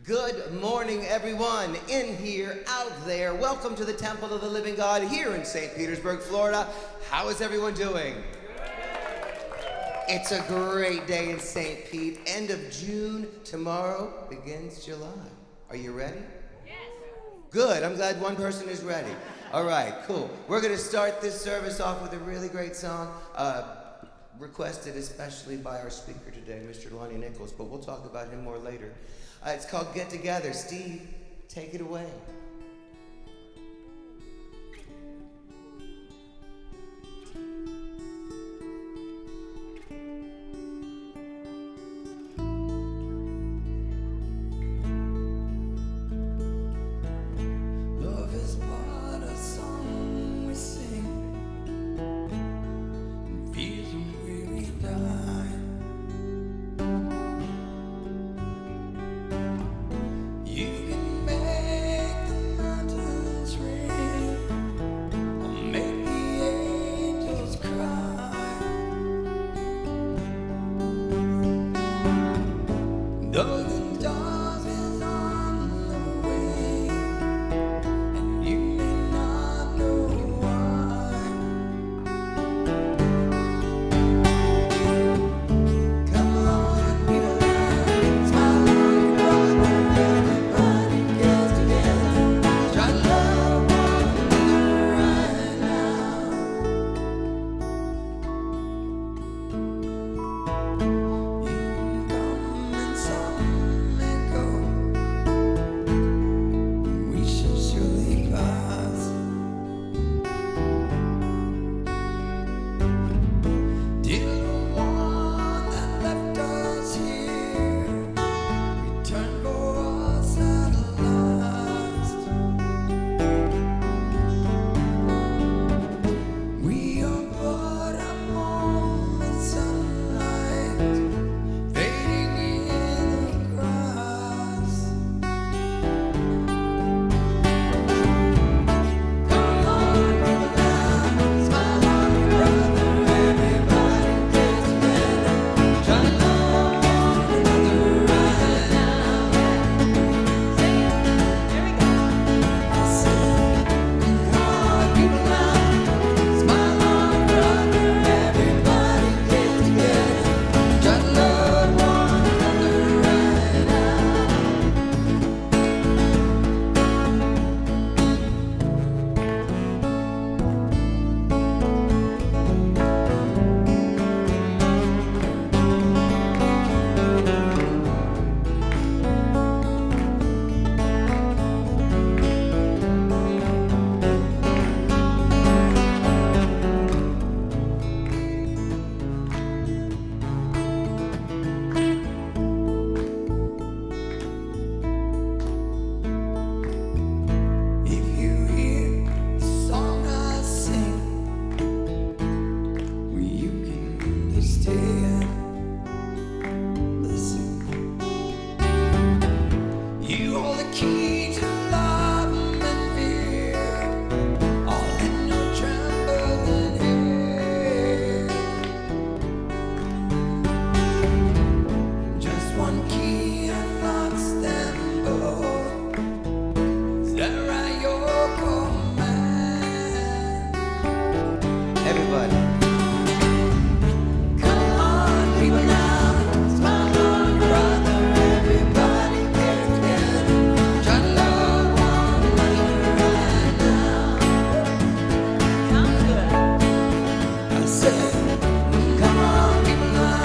Good morning, everyone, in here, out there. Welcome to the Temple of the Living God here in St. Petersburg, Florida. How is everyone doing? It's a great day in St. Pete. End of June. Tomorrow begins July. Are you ready? Yes. Good. I'm glad one person is ready. All right, cool. We're going to start this service off with a really great song, requested especially by our speaker today, Mr. Lonnie Nichols, but we'll talk about him more later. It's called Get Together. Steve, take it away. Love is but a song we sing, and fears when we die. You can make the mountains rain, or make the angels cry. Though the dawn is on the way, and you may not know why. Come on, people, now, smile on your brother. Everybody gets together. Try to love one another right now. You come and some may go. We shall surely pass. Dear one that left us here, return for us at last. We are but a moment's sunlight, fading in the grass. Come on, people, now, smile on your brother. Everybody gets together. Try to love one another right now. I said, come on, people, now, smile on your brother. Everybody gets together. Try to love one another right now. If you hear the song I sing, well, you can understand. Listen, you hold the key to love and fear, all in your trembling hand. Just one key unlocks them both. There at your command. Everybody. Come on, people, now, smile on your brother. Everybody gets together. Try to love one another right now. Sounds good. I said, come on, people, now,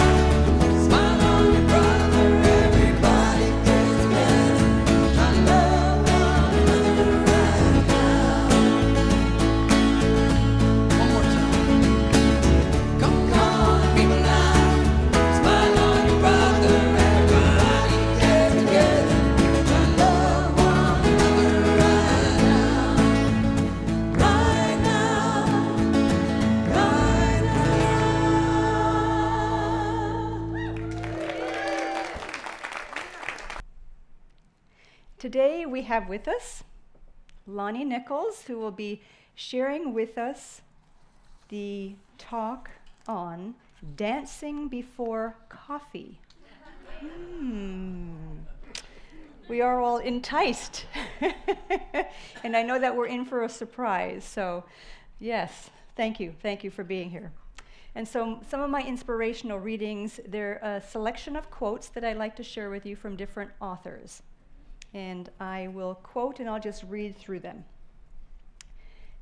smile on your brother. Everybody gets together. Try to love one another right now. One more time. Come on, people, now, smile on your brother. Everybody gets together. Try to love one another right now. Right now. Right now. Today we have with us Lonnie Nichols, who will be sharing with us the talk on dancing before coffee. we are all enticed. And I know that we're in for a surprise. So, yes, thank you. Thank you for being here. And so some of my inspirational readings, they're a selection of quotes that I like to share with you from different authors. And I will quote and I'll just read through them.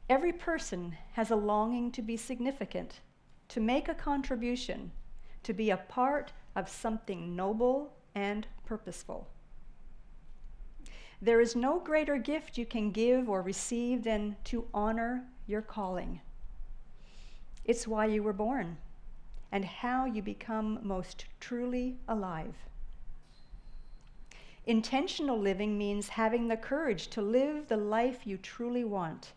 Every person has a longing to be significant, to make a contribution, to be a part of something noble and purposeful. There is no greater gift you can give or receive than to honor your calling. It's why you were born and how you become most truly alive. Intentional living means having the courage to live the life you truly want,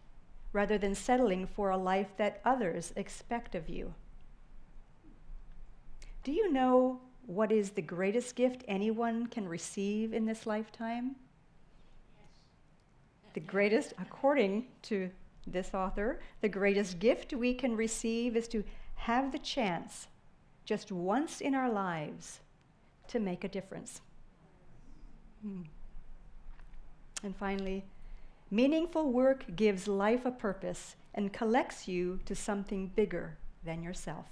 rather than settling for a life that others expect of you. Do you know what is the greatest gift anyone can receive in this lifetime? The greatest, according to this author, the greatest gift we can receive is to have the chance, just once in our lives, to make a difference. And finally, meaningful work gives life a purpose and collects you to something bigger than yourself.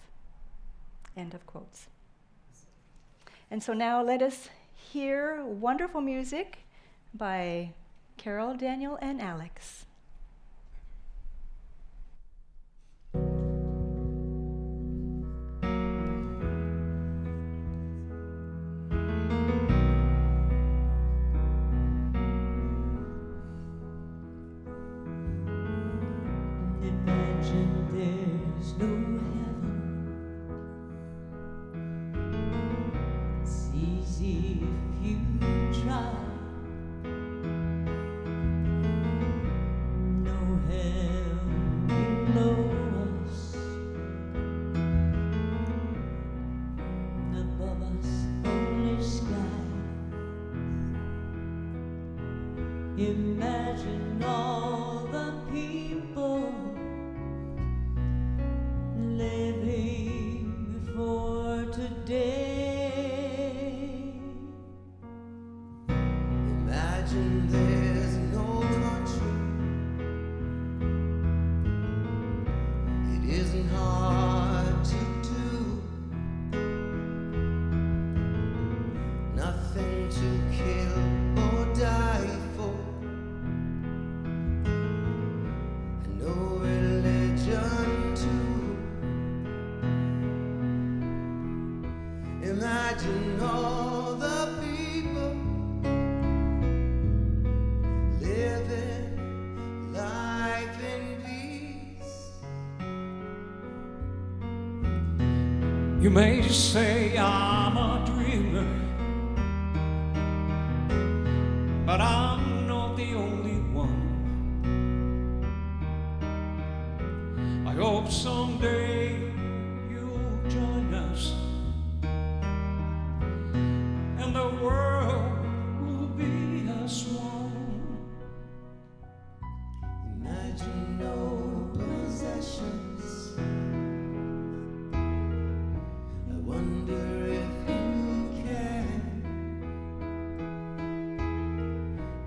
End of quotes. And so now let us hear wonderful music by Carol, Daniel, and Alex. Imagine there's no heaven. It's easy if you try. No hell below us. Above us, only sky. Imagine all the people living for today. Imagine there's no country. It isn't hard to do. Nothing to kill or die for. And no religion too. Imagine all the people living life in peace. You may say I'm a dreamer, but I'm not the only one. I hope someday you'll join us, and the world will be as one. Imagine no possessions. I wonder if you can.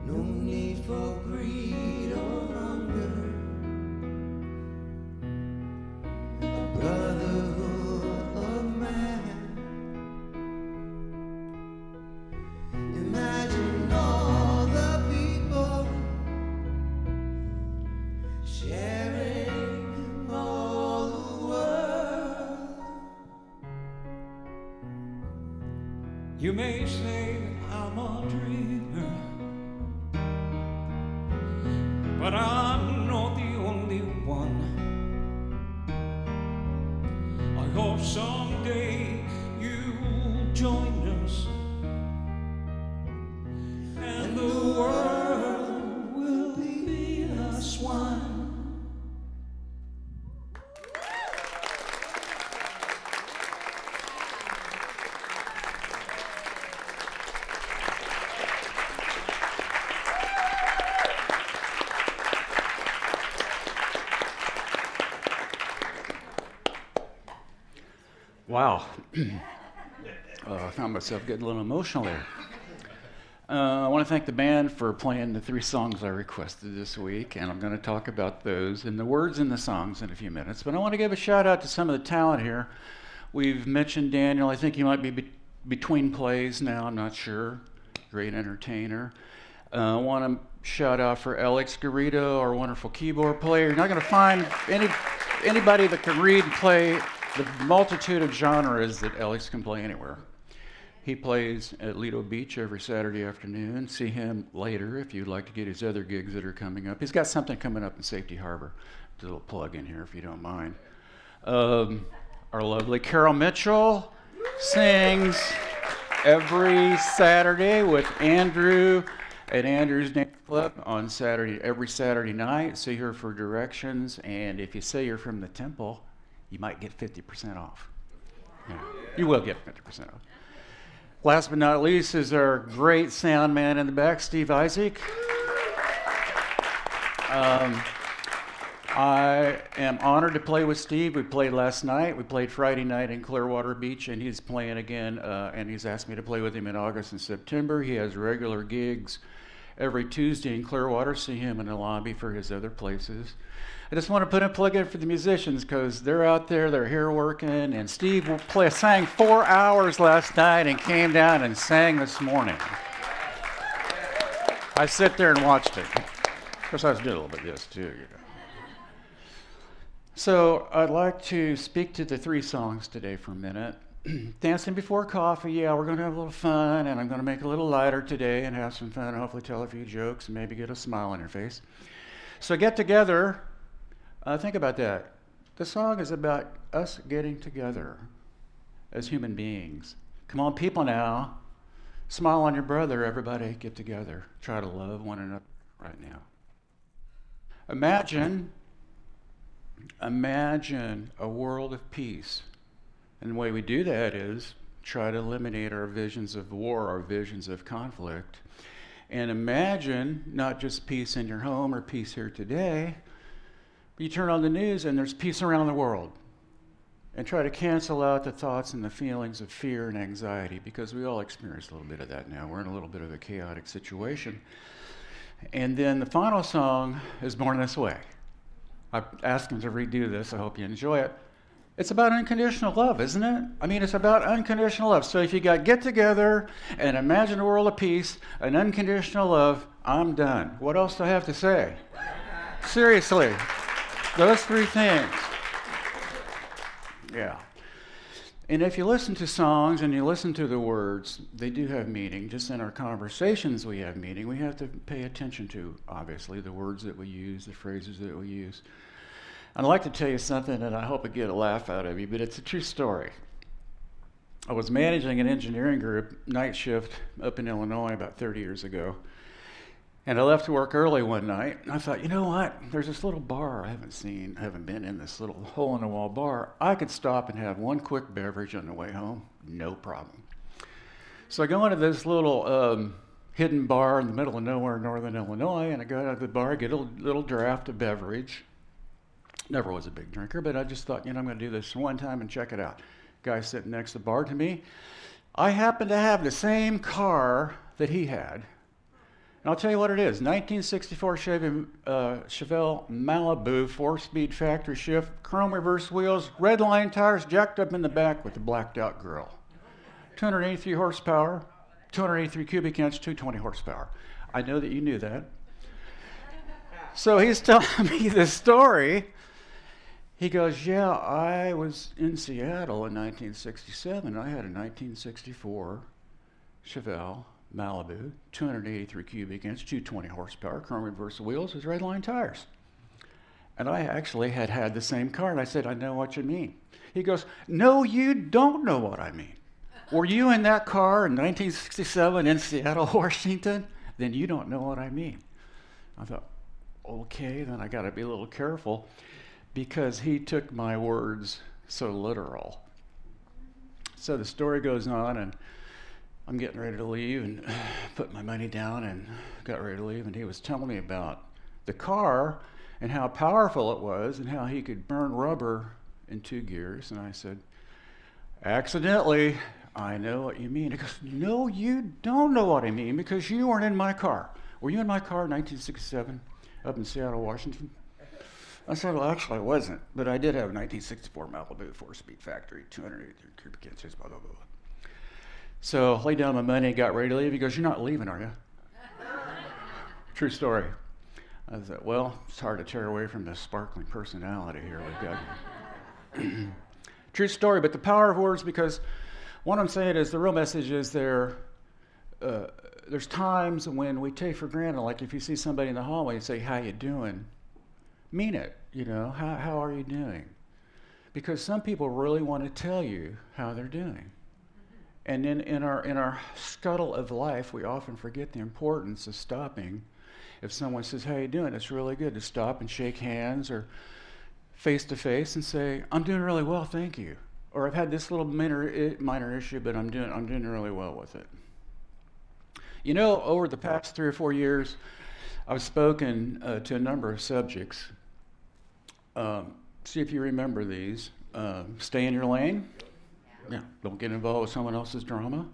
No need for greed or hunger. A brotherhood of man. Imagine all the people sharing all the world. You may say I'm a dreamer, but I'm not the only one. I hope someday you'll join us, and the world will be as one. Wow. I found myself getting a little emotional there. I want to thank the band for playing the 3 songs I requested this week, and I'm going to talk about those and the words in the songs in a few minutes. But I want to give a shout out to some of the talent here. We've mentioned Daniel. I think he might be between plays now. I'm not sure. Great entertainer. I want to shout out for Alex Garrido, our wonderful keyboard player. You're not going to find anybody that can read and play the multitude of genres that Alex can play anywhere. He plays at Lido Beach every Saturday afternoon. See him later if you'd like to get his other gigs that are coming up. He's got something coming up in Safety Harbor. A little plug in here if you don't mind. Our lovely Carol Mitchell sings every Saturday with Andrew at Andrew's Dance Club on every Saturday night. See her for directions, and if you say you're from the temple, you might get 50% off. Yeah, you will get 50% off. Last but not least is our great sound man in the back, Steve Isaac. I am honored to play with Steve. We played last night. We played Friday night in Clearwater Beach, and he's playing again, and he's asked me to play with him in August and September. He has regular gigs every Tuesday in Clearwater. See him in the lobby for his other places. I just want to put a plug in for the musicians because they're out there, they're here working, and Steve sang 4 hours last night and came down and sang this morning. I sit there and watched it. Of course, I was doing a little bit of this too, you know. So I'd like to speak to the 3 songs today for a minute. Dancing Before Coffee, yeah, we're going to have a little fun, and I'm going to make it a little lighter today and have some fun and hopefully tell a few jokes and maybe get a smile on your face. So get together. Think about that. The song is about us getting together as human beings. Come on, people now. Smile on your brother, everybody. Get together. Try to love one another right now. Imagine a world of peace. And the way we do that is try to eliminate our visions of war, our visions of conflict. And imagine not just peace in your home or peace here today, but you turn on the news and there's peace around the world. And try to cancel out the thoughts and the feelings of fear and anxiety, because we all experience a little bit of that now. We're in a little bit of a chaotic situation. And then the final song is Born This Way. I've asked him to redo this. I hope you enjoy it. It's about unconditional love, isn't it? I mean, it's about unconditional love. So if you got get together and imagine a world of peace and unconditional love, I'm done. What else do I have to say? Seriously, those 3 things. Yeah. And if you listen to songs and you listen to the words, they do have meaning. Just in our conversations we have meaning. We have to pay attention to, obviously, the words that we use, the phrases that we use. I'd like to tell you something that I hope would get a laugh out of you, but it's a true story. I was managing an engineering group, night shift, up in Illinois about 30 years ago. And I left work early one night, and I thought, you know what? There's this little bar I haven't been in, this little hole-in-the-wall bar. I could stop and have one quick beverage on the way home, no problem. So I go into this little hidden bar in the middle of nowhere, northern Illinois, and I go out of the bar, get a little draft of beverage. Never was a big drinker, but I just thought, I'm going to do this one time and check it out. Guy sitting next to the bar to me. I happen to have the same car that he had. And I'll tell you what it is. 1964 Chevelle Malibu, 4-speed factory shift, chrome reverse wheels, red line tires, jacked up in the back with a blacked out grill. 283 horsepower, 283 cubic inch, 220 horsepower. I know that you knew that. So he's telling me this story. He goes, yeah, I was in Seattle in 1967. I had a 1964 Chevelle Malibu, 283 cubic inch, 220 horsepower, chrome reverse wheels with red line tires. And I actually had the same car. And I said, I know what you mean. He goes, no, you don't know what I mean. Were you in that car in 1967 in Seattle, Washington? Then you don't know what I mean. I thought, okay, then I got to be a little careful, because he took my words so literal. So the story goes on, and I'm getting ready to leave and put my money down and got ready to leave, and he was telling me about the car and how powerful it was and how he could burn rubber in 2 gears. And I said, accidentally, I know what you mean. He goes, no, you don't know what I mean because you weren't in my car. Were you in my car in 1967 up in Seattle, Washington? I said, well, actually I wasn't, but I did have a 1964 Malibu 4-speed factory, 283 cubic inches, blah, blah, blah. So I laid down my money, got ready to leave. He goes, you're not leaving, are you? True story. I said, well, it's hard to tear away from this sparkling personality here we've got. True story, but the power of words, because what I'm saying is the real message is there's times when we take for granted, like if you see somebody in the hallway and say, how you doing? Mean it, how are you doing? Because some people really want to tell you how they're doing. And in our scuttle of life, we often forget the importance of stopping. If someone says, how you doing? It's really good to stop and shake hands or face to face and say, I'm doing really well, thank you. Or I've had this little minor issue, but I'm doing really well with it. Over the past 3 or 4 years, I've spoken to a number of subjects. See if you remember these. Stay in your lane. Yeah, don't get involved with someone else's drama.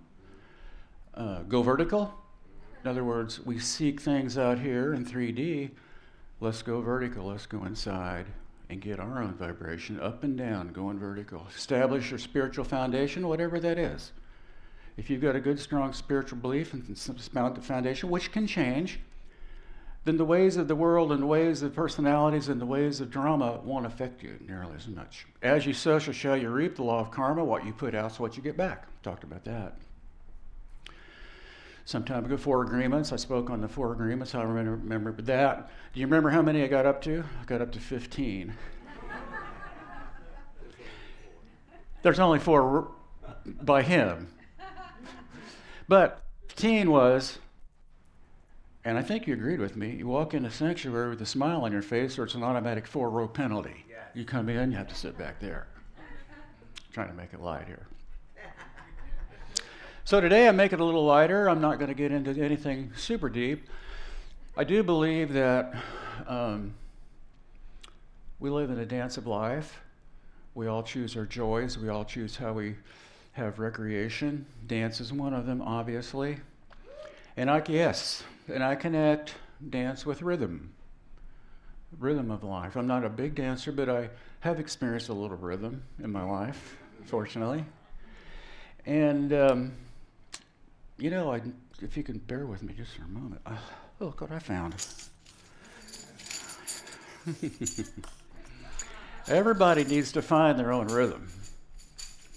Go vertical. In other words, we seek things out here in 3D. Let's go vertical. Let's go inside and get our own vibration up and down, going vertical. Establish your spiritual foundation, whatever that is. If you've got a good, strong spiritual belief and some foundation, which can change, then the ways of the world and the ways of personalities and the ways of drama won't affect you nearly as much. As you sow, so shall you reap. The law of karma, what you put out is what you get back. Talked about that. Some time ago, 4 agreements. I spoke on the 4 agreements. I remember that. Do you remember how many I got up to? I got up to 15. There's only 4 by him. But 15 was, and I think you agreed with me, you walk in a sanctuary with a smile on your face or it's an automatic 4-row penalty. Yeah. You come in, you have to sit back there. Trying to make it light here. So today I make it a little lighter. I'm not going to get into anything super deep. I do believe that we live in a dance of life. We all choose our joys. We all choose how we have recreation. Dance is one of them, obviously. And I connect dance with rhythm of life. I'm not a big dancer, but I have experienced a little rhythm in my life, fortunately. And, if you can bear with me just for a moment. Look what I found. Everybody needs to find their own rhythm.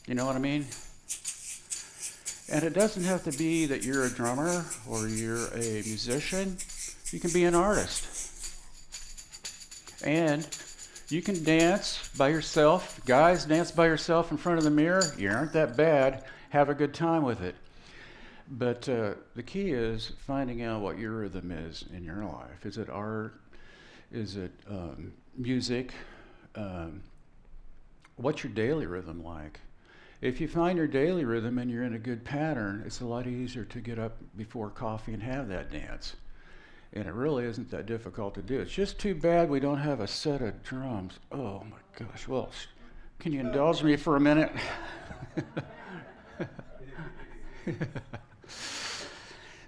You know what I mean? And it doesn't have to be that you're a drummer or you're a musician. You can be an artist. And you can dance by yourself. Guys, dance by yourself in front of the mirror. You aren't that bad. Have a good time with it. But the key is finding out what your rhythm is in your life. Is it art? Is it music? What's your daily rhythm like? If you find your daily rhythm and you're in a good pattern, it's a lot easier to get up before coffee and have that dance. And it really isn't that difficult to do. It's just too bad we don't have a set of drums. Oh my gosh. Well, can you indulge me for a minute?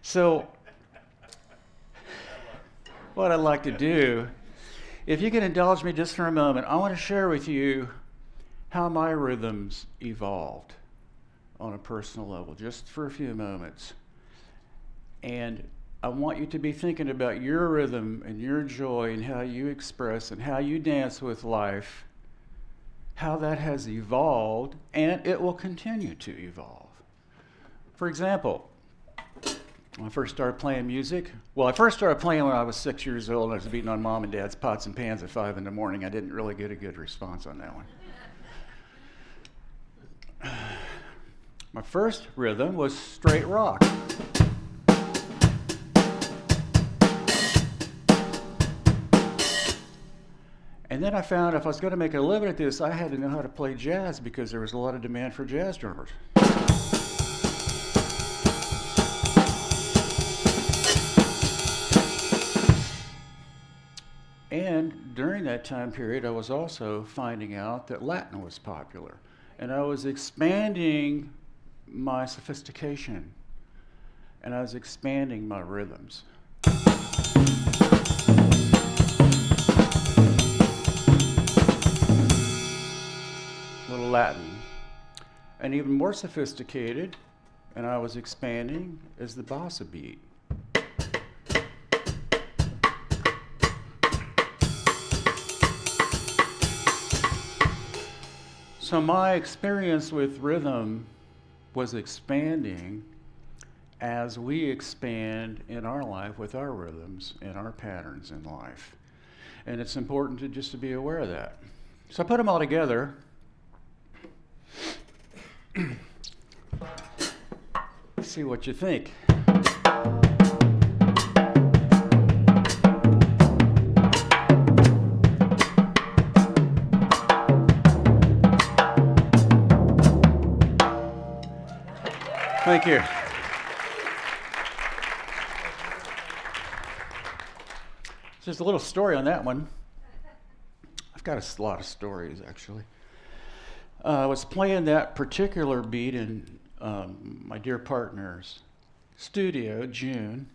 So, what I'd like to do, if you can indulge me just for a moment, I want to share with you how my rhythms evolved on a personal level, just for a few moments. And I want you to be thinking about your rhythm and your joy and how you express and how you dance with life, how that has evolved, and it will continue to evolve. For example, when I first started playing music, I first started playing when I was 6 years old. I was beating on mom and dad's pots and pans at 5 in the morning. I didn't really get a good response on that one. My first rhythm was straight rock. And then I found if I was going to make a living at this, I had to know how to play jazz because there was a lot of demand for jazz drummers. And during that time period, I was also finding out that Latin was popular. And I was expanding my sophistication, and I was expanding my rhythms. A little Latin. And even more sophisticated, and I was expanding, is the bossa beat. So my experience with rhythm was expanding as we expand in our life with our rhythms and our patterns in life. And it's important to be aware of that. So I put them all together. See what you think. Thank you. Just a little story on that one. I've got a lot of stories, actually. I was playing that particular beat in my dear partner's studio, June,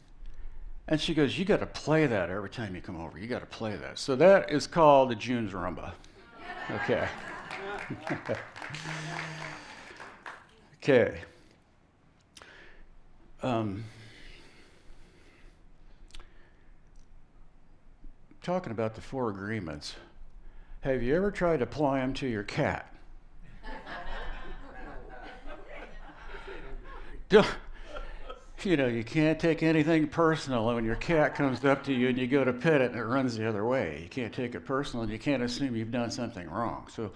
and she goes, "You got to play that every time you come over. You got to play that." So that is called the June's Rumba. Okay. Okay. Talking about the 4 agreements, have you ever tried to apply them to your cat? You can't take anything personal when your cat comes up to you and you go to pet it and it runs the other way. You can't take it personal and you can't assume you've done something wrong. So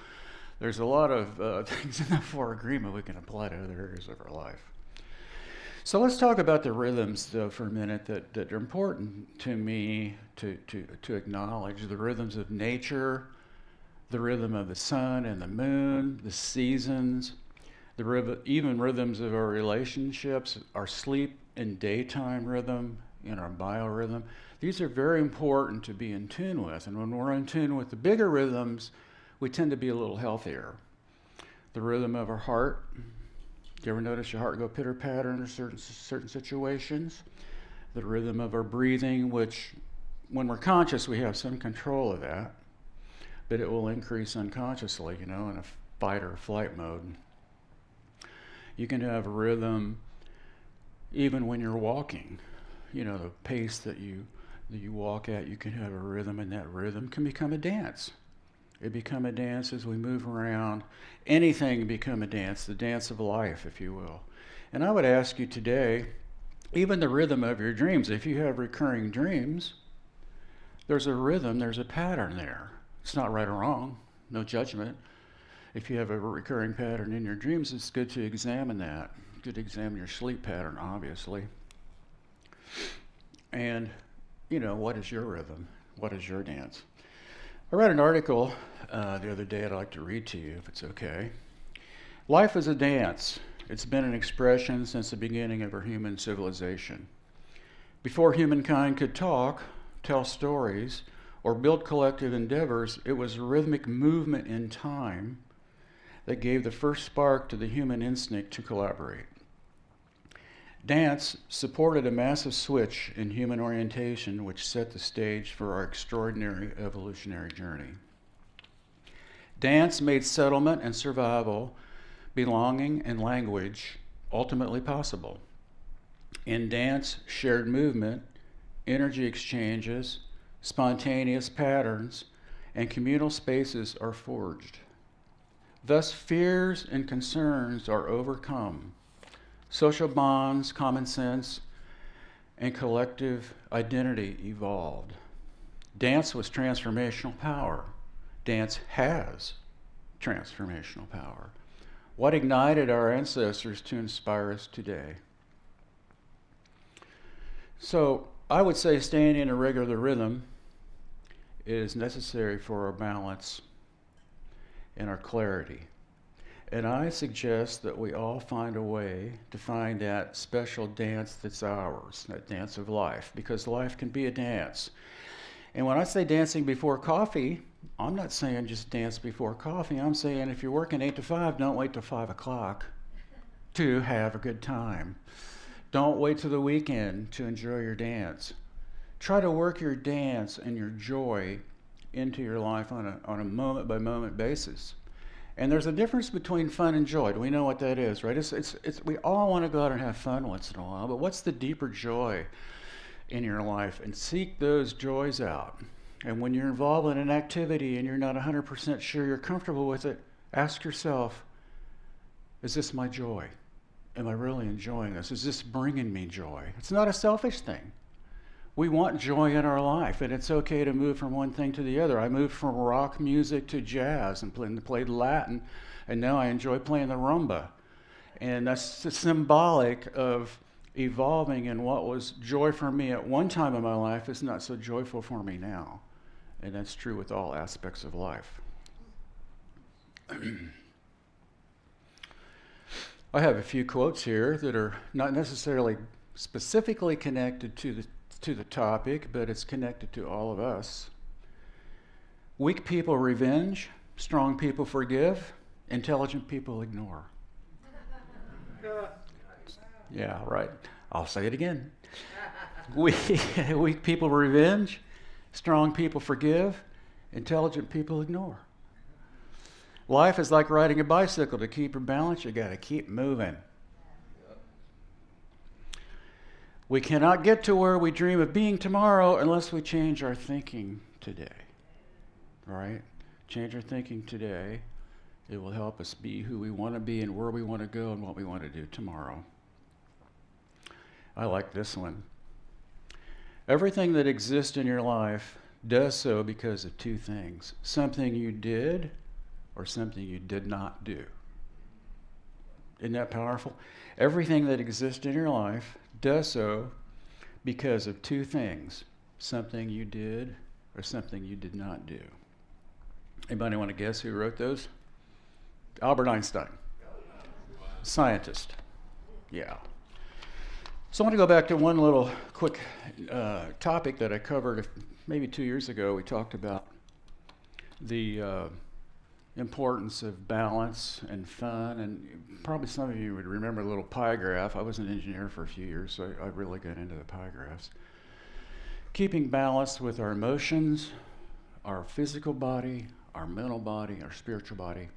there's a lot of things in the 4 agreement we can apply to other areas of our life. So let's talk about the rhythms, though, for a minute that are important to me to acknowledge. The rhythms of nature, the rhythm of the sun and the moon, the seasons, even rhythms of our relationships, our sleep and daytime rhythm, our biorhythm. These are very important to be in tune with. And when we're in tune with the bigger rhythms, we tend to be a little healthier. The rhythm of our heart. Do you ever notice your heart go pitter-patter in certain situations? The rhythm of our breathing, which when we're conscious, we have some control of that, but it will increase unconsciously, in a fight or flight mode. You can have a rhythm even when you're walking. The pace that you walk at, you can have a rhythm, and that rhythm can become a dance. It become a dance as we move around. Anything become a dance, the dance of life, if you will. And I would ask you today, even the rhythm of your dreams, if you have recurring dreams, there's a rhythm, there's a pattern there. It's not right or wrong, no judgment. If you have a recurring pattern in your dreams, it's good to examine that. Good to examine your sleep pattern, obviously. And, what is your rhythm? What is your dance? I read an article the other day I'd like to read to you, if it's okay. Life is a dance. It's been an expression since the beginning of our human civilization. Before humankind could talk, tell stories, or build collective endeavors, it was a rhythmic movement in time that gave the first spark to the human instinct to collaborate. Dance supported a massive switch in human orientation, which set the stage for our extraordinary evolutionary journey. Dance made settlement and survival, belonging and language ultimately possible. In dance, shared movement, energy exchanges, spontaneous patterns, and communal spaces are forged. Thus, fears and concerns are overcome. Social bonds, common sense, and collective identity evolved. Dance was transformational power. Dance has transformational power. What ignited our ancestors to inspire us today? So I would say staying in a regular rhythm is necessary for our balance and our clarity. And I suggest that we all find a way to find that special dance that's ours, that dance of life, because life can be a dance. And when I say dancing before coffee, I'm not saying just dance before coffee. I'm saying if you're working 8 to 5, don't wait till 5 o'clock. to have a good time. Don't wait till the weekend to enjoy your dance. Try to work your dance and your joy into your life on a moment by moment basis. And there's a difference between fun and joy. Do we know what that is, right? We all want to go out and have fun once in a while, but what's the deeper joy in your life? And seek those joys out. And when you're involved in an activity and you're not 100% sure you're comfortable with it, ask yourself, is this my joy? Am I really enjoying this? Is this bringing me joy? It's not a selfish thing. We want joy in our life, and it's okay to move from one thing to the other. I moved from rock music to jazz and played Latin, and now I enjoy playing the rumba. And that's symbolic of evolving, and what was joy for me at one time in my life is not so joyful for me now. And that's true with all aspects of life. I have a few quotes here that are not necessarily specifically connected to the topic, but it's connected to all of us. Weak people revenge, strong people forgive, intelligent people ignore. Yeah, right. I'll say it again. Weak people revenge, strong people forgive, intelligent people ignore. Life is like riding a bicycle. To keep your balance, you got to keep moving. We cannot get to where we dream of being tomorrow unless we change our thinking today. Right? Change our thinking today. It will help us be who we want to be and where we want to go and what we want to do tomorrow. I like this one. Everything that exists in your life does so because of two things: something you did or something you did not do. Isn't that powerful? Everything that exists in your life does so because of two things: something you did or something you did not do. Anybody want to guess who wrote those? Albert Einstein, scientist. Yeah. So I want to go back to one little quick topic that I covered maybe 2 years ago. We talked about the importance of balance and fun, and probably some of you would remember the little pie graph. I was an engineer for a few years, so I really got into the pie graphs. Keeping balance with our emotions, our physical body, our mental body, our spiritual body,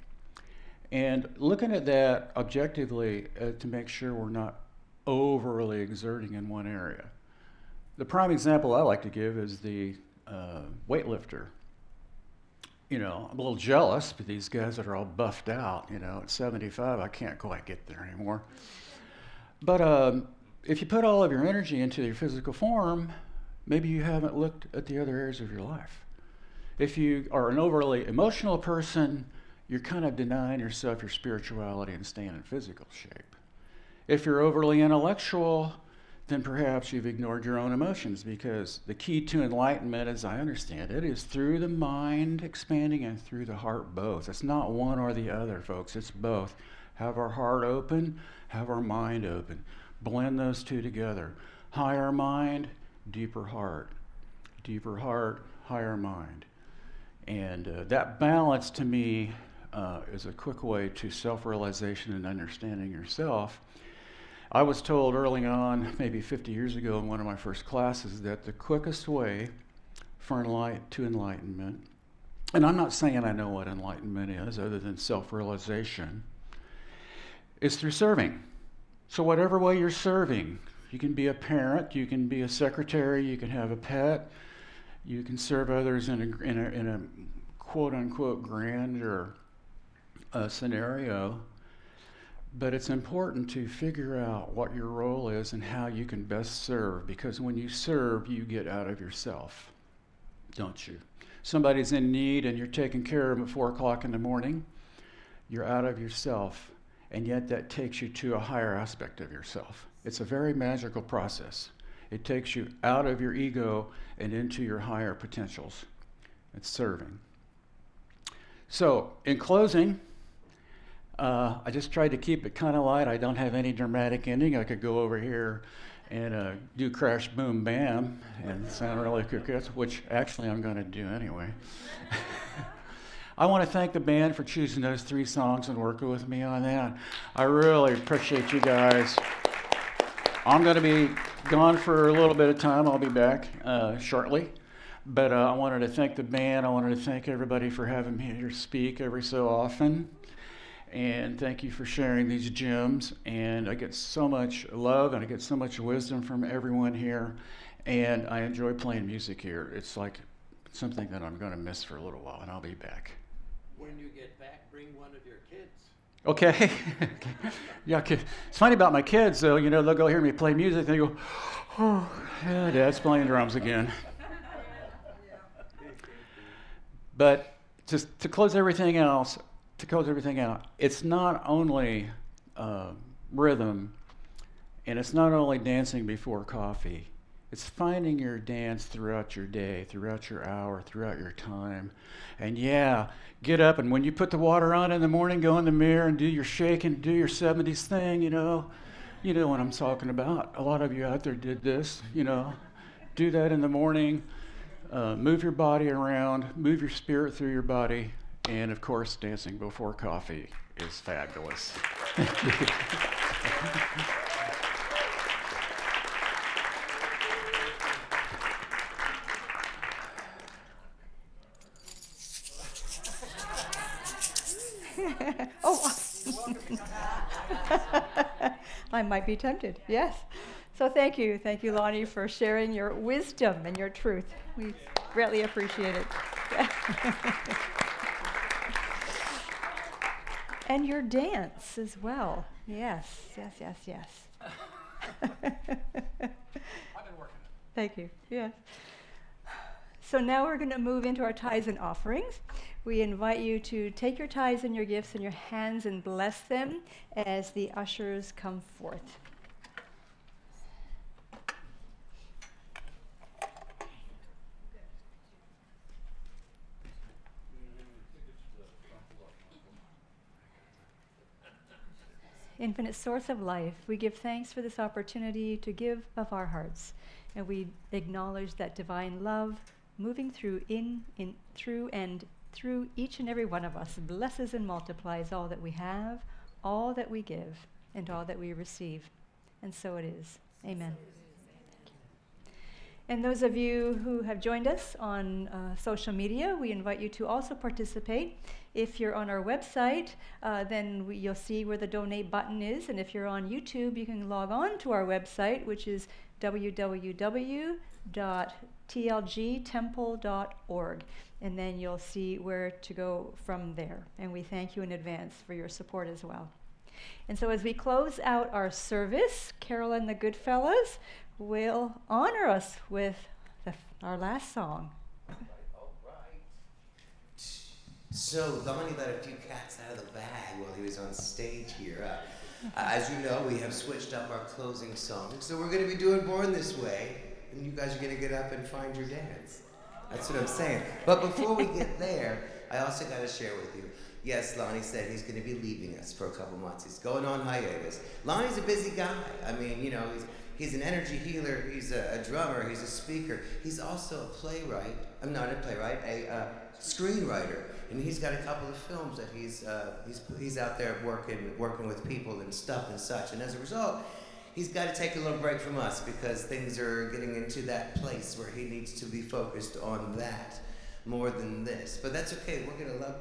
and looking at that objectively to make sure we're not overly exerting in one area. The prime example I like to give is the weightlifter. You know, I'm a little jealous, but these guys that are all buffed out, you know, at 75, I can't quite get there anymore. But if you put all of your energy into your physical form, maybe you haven't looked at the other areas of your life. If you are an overly emotional person, you're kind of denying yourself your spirituality and staying in physical shape. If you're overly intellectual, then perhaps you've ignored your own emotions, because the key to enlightenment, as I understand it, is through the mind expanding and through the heart both. It's not one or the other, folks. It's both. Have our heart open, have our mind open. Blend those two together. Higher mind, deeper heart. Deeper heart, higher mind. And that balance, to me, is a quick way to self-realization and understanding yourself. I was told early on, maybe 50 years ago in one of my first classes, that the quickest way for enlightenment, and I'm not saying I know what enlightenment is other than self-realization, is through serving. So whatever way you're serving, you can be a parent, you can be a secretary, you can have a pet, you can serve others in a quote-unquote grander scenario. But it's important to figure out what your role is and how you can best serve, because when you serve, you get out of yourself, don't you? Somebody's in need and you're taking care of them at 4 o'clock in the morning, you're out of yourself, and yet that takes you to a higher aspect of yourself. It's a very magical process. It takes you out of your ego and into your higher potentials. It's serving. So, in closing, I just tried to keep it kind of light. I don't have any dramatic ending. I could go over here and do crash, boom, bam, and sound really cooked, which actually I'm going to do anyway. I want to thank the band for choosing those 3 songs and working with me on that. I really appreciate you guys. I'm going to be gone for a little bit of time. I'll be back shortly. But I wanted to thank the band. I wanted to thank everybody for having me here speak every so often. And thank you for sharing these gems. And I get so much love and I get so much wisdom from everyone here. And I enjoy playing music here. It's like something that I'm going to miss for a little while, and I'll be back. When you get back, bring one of your kids. Okay. Yeah, it's funny about my kids, though. You know, they'll go hear me play music, and they go, oh, yeah, Dad's playing drums again. But just to close everything out, it's not only rhythm, and it's not only dancing before coffee. It's finding your dance throughout your day, throughout your hour, throughout your time. And yeah, get up, and when you put the water on in the morning, go in the mirror and do your shake and do your 70s thing, you know. You know what I'm talking about. A lot of you out there did this, you know. Do that in the morning. Move your body around, move your spirit through your body, and of course, dancing before coffee is fabulous. Oh, I might be tempted, yes. So thank you, Lonnie, for sharing your wisdom and your truth. We greatly appreciate it. And your dance as well. Yes. I've been working. Thank you, yes. So now we're going to move into our tithes and offerings. We invite you to take your tithes and your gifts in your hands and bless them as the ushers come forth. Infinite source of life, we give thanks for this opportunity to give of our hearts, and we acknowledge that divine love moving through through each and every one of us blesses and multiplies all that we have, all that we give, and all that we receive. And so it is. Amen. And those of you who have joined us on social media, we invite you to also participate. If you're on our website, then you'll see where the donate button is. And if you're on YouTube, you can log on to our website, which is www.tlgtemple.org. And then you'll see where to go from there. And we thank you in advance for your support as well. And so as we close out our service, Carol and the Goodfellows will honor us with our last song. All right. So Lonnie let a few cats out of the bag while he was on stage here. As you know, we have switched up our closing song, so we're going to be doing Born This Way, and you guys are going to get up and find your dance. That's what I'm saying. But before we get there, I also got to share with you. Yes, Lonnie said he's going to be leaving us for a couple months. He's going on hiatus. Lonnie's a busy guy. I mean, you know, he's an energy healer. He's a drummer. He's a speaker. He's also a playwright. I'm not a playwright, a screenwriter. And he's got a couple of films that he's out there working with people and stuff and such. And as a result, he's got to take a little break from us because things are getting into that place where he needs to be focused on that more than this. But that's okay.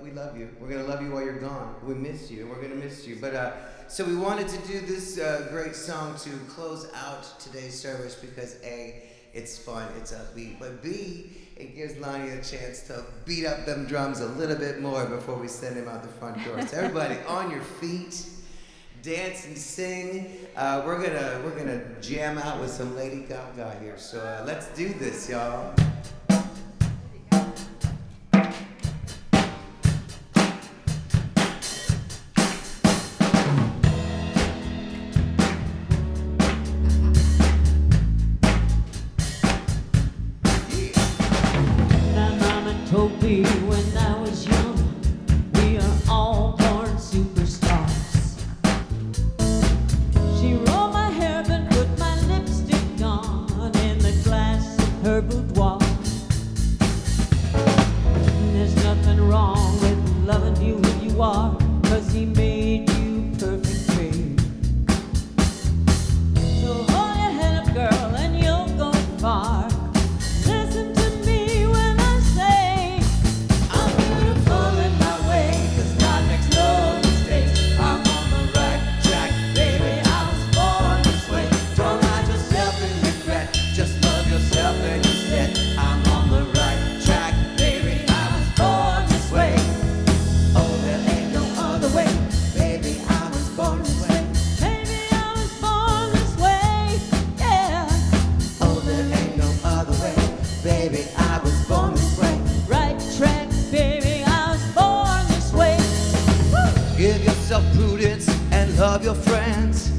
We love you. We're gonna love you while you're gone. We miss you, and we're gonna miss you. But so we wanted to do this great song to close out today's service because A, it's fun, it's upbeat, but B, it gives Lonnie a chance to beat up them drums a little bit more before we send him out the front door. So everybody, on your feet, dance and sing. We're gonna jam out with some Lady Gaga here. So let's do this, y'all. Told me when I was young, we are all born superstars. She rolled my hair, then put my lipstick on in the glass of her boudoir. There's nothing wrong with loving you who you are, 'cause he made you perfect, babe. So hold your head up, girl, and you'll go far. Listen to me when I say I'm beautiful in my way, 'cause God makes no mistakes. I'm on the right track, baby, I was born this way. Don't hide yourself in regret, just love yourself and you said I'm on the right track, baby, I was born this way. Oh, there ain't no other way, baby, I was born this way. Baby, I was born this way, yeah. Oh, there ain't no other way, baby, I was born this way. Right track, baby, I was born this way. Woo! Give yourself prudence and love your friends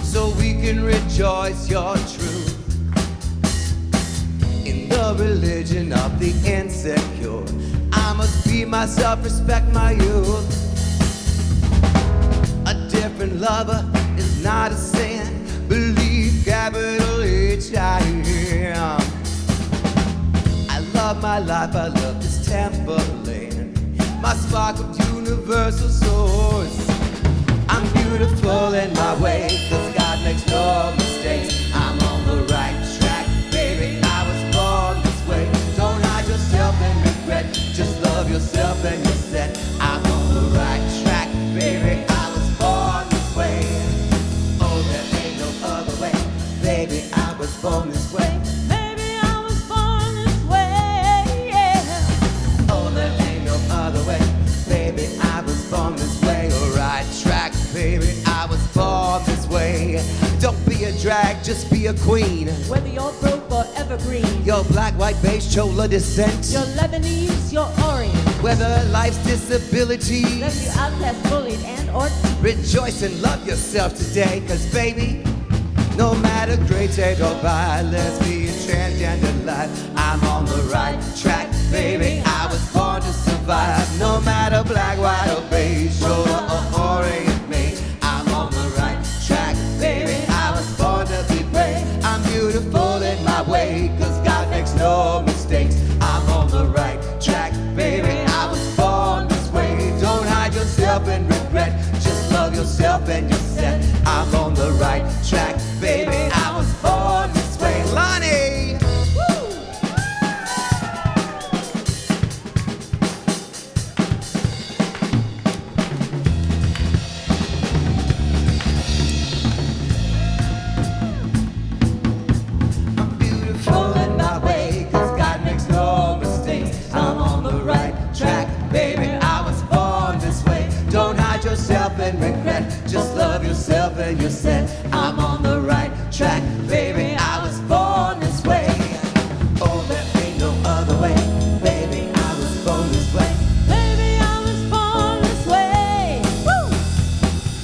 so we can rejoice your truth. In the religion of the insecure, I must be myself, respect my youth. A different lover is not a sin. Believe capital H-I am. I love my life, I love this temple-land, my spark of universal source. I'm beautiful in my way, 'cause God makes no mistakes. I'm on the right track, baby, I was born this way. Don't hide yourself in regret, just love yourself and you're set. I'm on the right track, baby, I was born this way. Oh, there ain't no other way, baby, I was born this way. Baby, I was born this way, yeah. Oh, there ain't no other way, baby, I was born this way. Right track, baby, I was born this way. Don't be a drag, just be a queen. Whether you're broke or evergreen, Your black, white, beige, chola descent. you're Lebanese, you're Orient. Whether life's disabilities, Left you outcast, bullied, and or rejoice and love yourself today. 'Cause baby, no matter great state or by, let's be a transgender life. I'm on the right track, baby, I was born to survive. No matter black, white, or beige, chola or orient me, I'm on the right track, baby, I was born to be brave. I'm beautiful in my way, 'cause God makes no mistakes. I'm on the right track, baby, I was born this way. Don't hide yourself in regret, just love yourself and you're set. I'm on the right track, baby, I was born this way. Lonnie! Woo! I'm beautiful in my way, 'cause God makes no mistakes. I'm on the right track, baby, I was born this way. Don't hide yourself in regret, just love yourself and you're set. I'm on the right track, baby, I was born this way. Oh, there ain't no other way, baby, I was born this way. baby, I was born this way. Woo!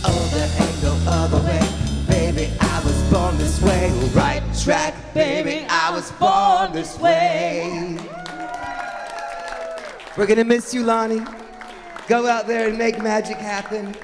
Oh, there ain't no other way, baby, I was born this way. Right track, baby, I was born this way. We're gonna miss you, Lonnie. Go out there and make magic happen.